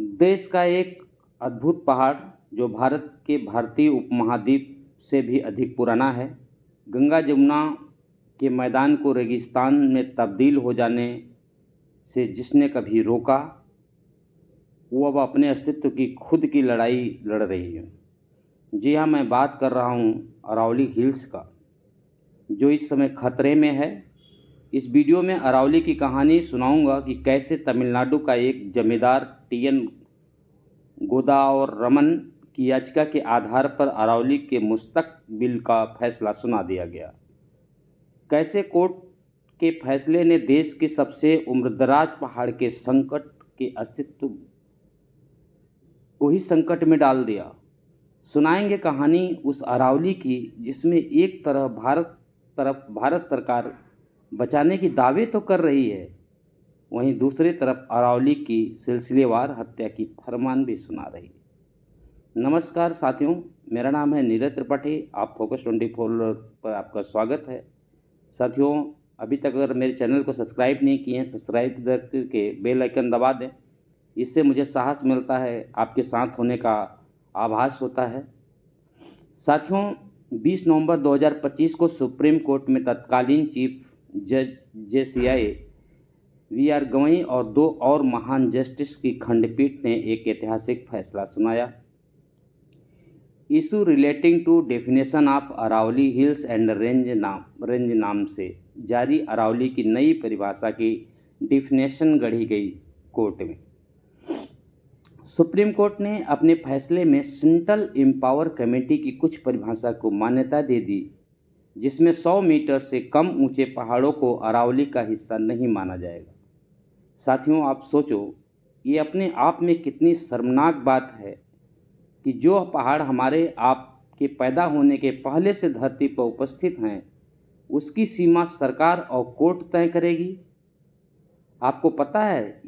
देश का एक अद्भुत पहाड़ जो भारत के भारतीय उपमहाद्वीप से भी अधिक पुराना है। गंगा जमुना के मैदान को रेगिस्तान में तब्दील हो जाने से जिसने कभी रोका, वो अब अपने अस्तित्व की खुद की लड़ाई लड़ रही है। जी हाँ, मैं बात कर रहा हूँ अरावली हिल्स का, जो इस समय खतरे में है। इस वीडियो में अरावली की कहानी सुनाऊंगा कि कैसे तमिलनाडु का एक जमींदार टीएन गोदावरमन की याचिका के आधार पर अरावली के मुस्तकबिल का फैसला सुना दिया गया। कैसे कोर्ट के फैसले ने देश के सबसे उम्रदराज पहाड़ के संकट के अस्तित्व को ही संकट में डाल दिया। सुनाएंगे कहानी उस अरावली की जिसमें एक तरफ भारत सरकार बचाने की दावे तो कर रही है, वहीं दूसरी तरफ अरावली की सिलसिलेवार हत्या की फरमान भी सुना रही है। नमस्कार साथियों, मेरा नाम है नीरज त्रिपाठी। आप फोकस 24 पर आपका स्वागत है। साथियों, अभी तक अगर मेरे चैनल को सब्सक्राइब नहीं किए हैं, सब्सक्राइब करके बेल आइकन दबा दें। इससे मुझे साहस मिलता है, आपके साथ होने का आभास होता है। साथियों, 20 नवंबर 2025 को सुप्रीम कोर्ट में तत्कालीन चीफ जज जेसीआई वी.आर. गवई और 2 और महान जस्टिस की खंडपीठ ने एक ऐतिहासिक फैसला सुनाया। Issue relating to definition of Aravalli hills and range नाम से जारी अरावली की नई परिभाषा की डिफिनेशन गढ़ी गई कोर्ट में। सुप्रीम कोर्ट ने अपने फैसले में सेंट्रल एम्पावर कमेटी की कुछ परिभाषा को मान्यता दे दी, जिसमें 100 मीटर से कम ऊंचे पहाड़ों को अरावली का हिस्सा नहीं माना जाएगा। साथियों, आप सोचो, ये अपने आप में कितनी शर्मनाक बात है कि जो पहाड़ हमारे आपके पैदा होने के पहले से धरती पर उपस्थित हैं, उसकी सीमा सरकार और कोर्ट तय करेगी। आपको पता है,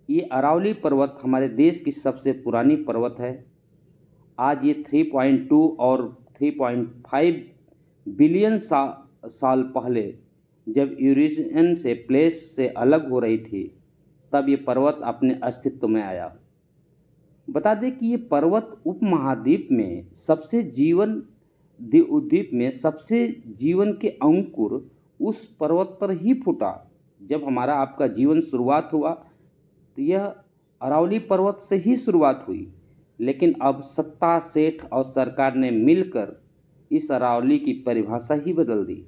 ये अरावली पर्वत हमारे देश की सबसे पुरानी पर्वत है। आज ये 3.2 और 3.5 बिलियन साल पहले जब यूरेशियन से प्लेट से अलग हो रही थी, तब ये पर्वत अपने अस्तित्व में आया। बता दें कि ये पर्वत उपमहाद्वीप में सबसे जीवन के अंकुर उस पर्वत पर ही फूटा। जब हमारा आपका जीवन शुरुआत हुआ तो यह अरावली पर्वत से ही शुरुआत हुई, लेकिन अब सत्ता, सेठ और सरकार ने मिलकर इस अरावली की परिभाषा ही बदल दी।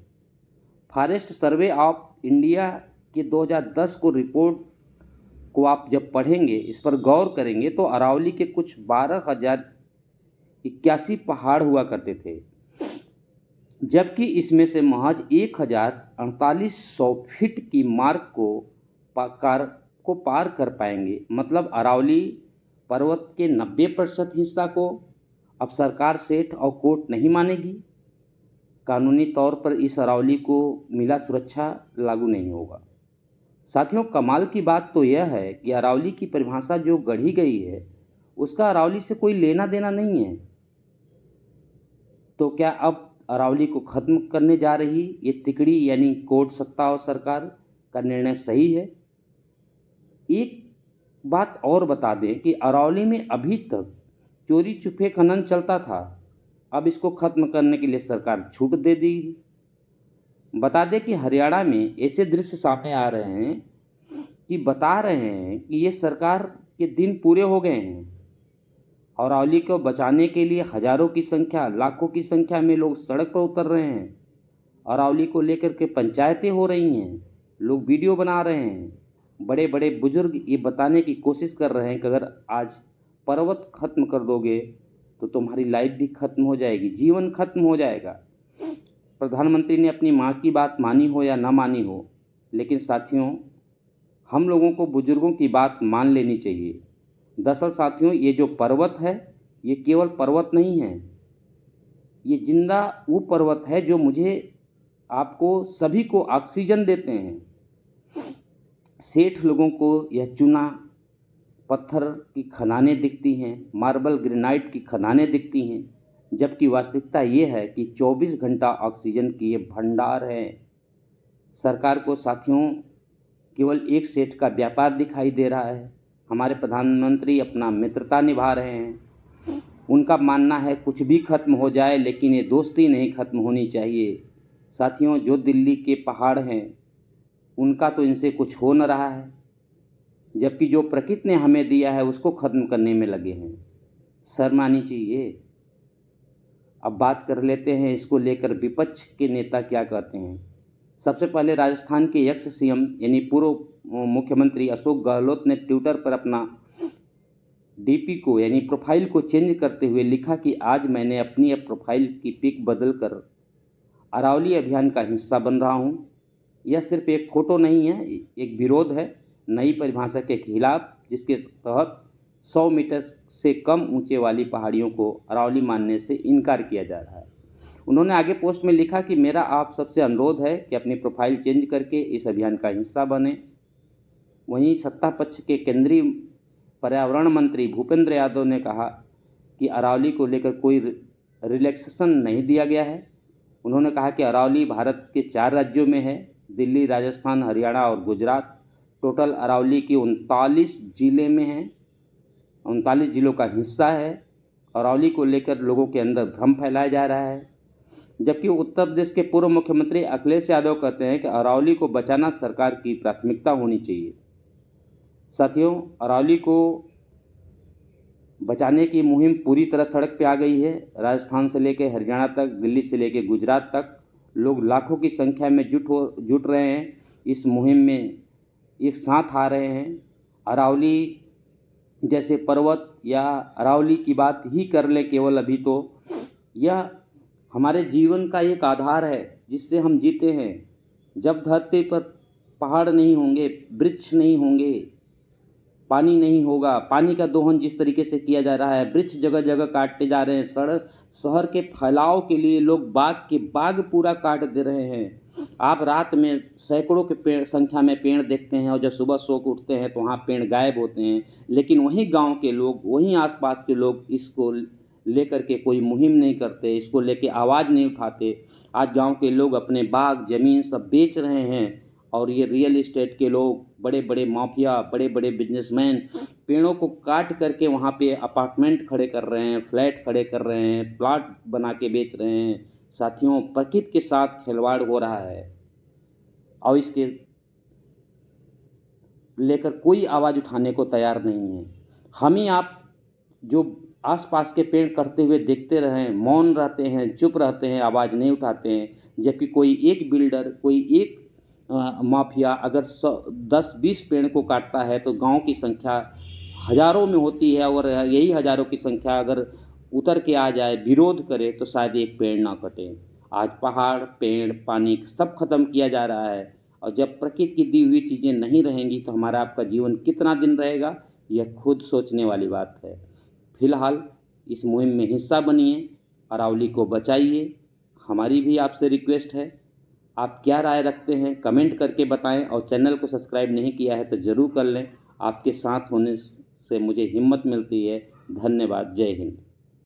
फॉरेस्ट सर्वे ऑफ इंडिया के 2010 को रिपोर्ट को आप जब पढ़ेंगे, इस पर गौर करेंगे, तो अरावली के कुछ 12,081 पहाड़ हुआ करते थे, जबकि इसमें से महज 1,4800 फीट की मार्क को पार कर पाएंगे। मतलब अरावली पर्वत के 90% हिस्सा को अब सरकार, सेठ और कोर्ट नहीं मानेगी। कानूनी तौर पर इस अरावली को मिला सुरक्षा लागू नहीं होगा। साथियों, कमाल की बात तो यह है कि अरावली की परिभाषा जो गढ़ी गई है, उसका अरावली से कोई लेना देना नहीं है। तो क्या अब अरावली को खत्म करने जा रही ये तिकड़ी यानी कोर्ट, सत्ता और सरकार का निर्णय सही है? एक बात और बता दें कि अरावली में अभी तक चोरी छुपे खनन चलता था। अब इसको खत्म करने के लिए सरकार छूट दे दी। बता दें कि हरियाणा में ऐसे दृश्य सामने आ रहे हैं कि बता रहे हैं कि ये सरकार के दिन पूरे हो गए हैं। अरावली को बचाने के लिए हजारों की संख्या, लाखों की संख्या में लोग सड़क पर उतर रहे हैं। अरावली को लेकर के पंचायतें हो रही हैं, लोग वीडियो बना रहे हैं। बड़े बड़े बुजुर्ग ये बताने की कोशिश कर रहे हैं कि अगर आज पर्वत खत्म कर दोगे तो तुम्हारी लाइफ भी खत्म हो जाएगी, जीवन खत्म हो जाएगा। प्रधानमंत्री ने अपनी माँ की बात मानी हो या ना मानी हो, लेकिन साथियों, हम लोगों को बुजुर्गों की बात मान लेनी चाहिए। दरअसल साथियों, ये जो पर्वत है, ये केवल पर्वत नहीं है, ये जिंदा वो पर्वत है जो मुझे, आपको सभी को ऑक्सीजन देते हैं। सेठ लोगों को यह चूना पत्थर की खदानें दिखती हैं, मार्बल ग्रेनाइट की खदानें दिखती हैं, जबकि वास्तविकता ये है कि 24 घंटा ऑक्सीजन की ये भंडार है। सरकार को साथियों केवल एक सेठ का व्यापार दिखाई दे रहा है। हमारे प्रधानमंत्री अपना मित्रता निभा रहे हैं। उनका मानना है कुछ भी खत्म हो जाए लेकिन ये दोस्ती नहीं खत्म होनी चाहिए। साथियों, जो दिल्ली के पहाड़ हैं उनका तो इनसे कुछ हो न रहा है, जबकि जो प्रकृति ने हमें दिया है उसको खत्म करने में लगे हैं। शर्म आनी चाहिए। अब बात कर लेते हैं इसको लेकर विपक्ष के नेता क्या कहते हैं। सबसे पहले राजस्थान के एक्स सीएम यानी पूर्व मुख्यमंत्री अशोक गहलोत ने ट्विटर पर अपना डीपी को यानी प्रोफाइल को चेंज करते हुए लिखा कि आज मैंने अपनी प्रोफाइल की पिक बदलकर अरावली अभियान का हिस्सा बन रहा हूं। यह सिर्फ एक फोटो नहीं है, एक विरोध है नई परिभाषा के खिलाफ, जिसके तहत 100 मीटर से कम ऊंचे वाली पहाड़ियों को अरावली मानने से इनकार किया जा रहा है। उन्होंने आगे पोस्ट में लिखा कि मेरा आप सबसे अनुरोध है कि अपनी प्रोफाइल चेंज करके इस अभियान का हिस्सा बने। वहीं सत्ता पक्ष के केंद्रीय पर्यावरण मंत्री भूपेंद्र यादव ने कहा कि अरावली को लेकर कोई रिलैक्सेशन नहीं दिया गया है। उन्होंने कहा कि अरावली भारत के 4 राज्यों में है, दिल्ली, राजस्थान, हरियाणा और गुजरात। टोटल अरावली की 39 जिले में है, 39 जिलों का हिस्सा है। अरावली को लेकर लोगों के अंदर भ्रम फैलाया जा रहा है, जबकि उत्तर प्रदेश के पूर्व मुख्यमंत्री अखिलेश यादव कहते हैं कि अरावली को बचाना सरकार की प्राथमिकता होनी चाहिए। साथियों, अरावली को बचाने की मुहिम पूरी तरह सड़क पे आ गई है। राजस्थान से लेकर हरियाणा तक, दिल्ली से लेकर गुजरात तक लोग लाखों की संख्या में जुट रहे हैं, इस मुहिम में एक साथ आ रहे हैं। अरावली जैसे पर्वत या अरावली की बात ही कर ले केवल अभी, तो यह हमारे जीवन का एक आधार है जिससे हम जीते हैं। जब धरती पर पहाड़ नहीं होंगे, वृक्ष नहीं होंगे, पानी नहीं होगा, पानी का दोहन जिस तरीके से किया जा रहा है, वृक्ष जगह जगह काटते जा रहे हैं, शहर के फैलाव के लिए लोग बाग पूरा काट दे रहे हैं। आप रात में सैकड़ों के संख्या में पेड़ देखते हैं और जब सुबह सो के उठते हैं तो वहाँ पेड़ गायब होते हैं। लेकिन वहीं गांव के लोग, वहीं आसपास के लोग इसको लेकर के कोई मुहिम नहीं करते, इसको लेके आवाज़ नहीं उठाते। आज गांव के लोग अपने बाग ज़मीन सब बेच रहे हैं और ये रियल इस्टेट के लोग, बड़े बड़े माफिया, बड़े बड़े बिजनेसमैन पेड़ों को काट करके वहाँ पे अपार्टमेंट खड़े कर रहे हैं, फ्लैट खड़े कर रहे हैं, प्लाट बना के बेच रहे हैं। साथियों, प्रकृति के साथ खिलवाड़ हो रहा है और इसके लेकर कोई आवाज़ उठाने को तैयार नहीं है। हम ही आप जो आसपास के पेड़ कटते हुए देखते रहें, मौन रहते हैं, चुप रहते हैं, आवाज़ नहीं उठाते हैं, जबकि कोई एक बिल्डर, कोई एक माफिया अगर 10-20 पेड़ को काटता है तो गांव की संख्या हजारों में होती है, और यही हजारों की संख्या अगर उतर के आ जाए, विरोध करे, तो शायद एक पेड़ ना कटे। आज पहाड़, पेड़, पानी सब खत्म किया जा रहा है, और जब प्रकृति की दी हुई चीज़ें नहीं रहेंगी तो हमारा आपका जीवन कितना दिन रहेगा, यह खुद सोचने वाली बात है। फिलहाल इस मुहिम में हिस्सा बनिए, अरावली को बचाइए। हमारी भी आपसे रिक्वेस्ट है, आप क्या राय रखते हैं कमेंट करके बताएं, और चैनल को सब्सक्राइब नहीं किया है तो ज़रूर कर लें। आपके साथ होने से मुझे हिम्मत मिलती है। धन्यवाद। जय हिंद।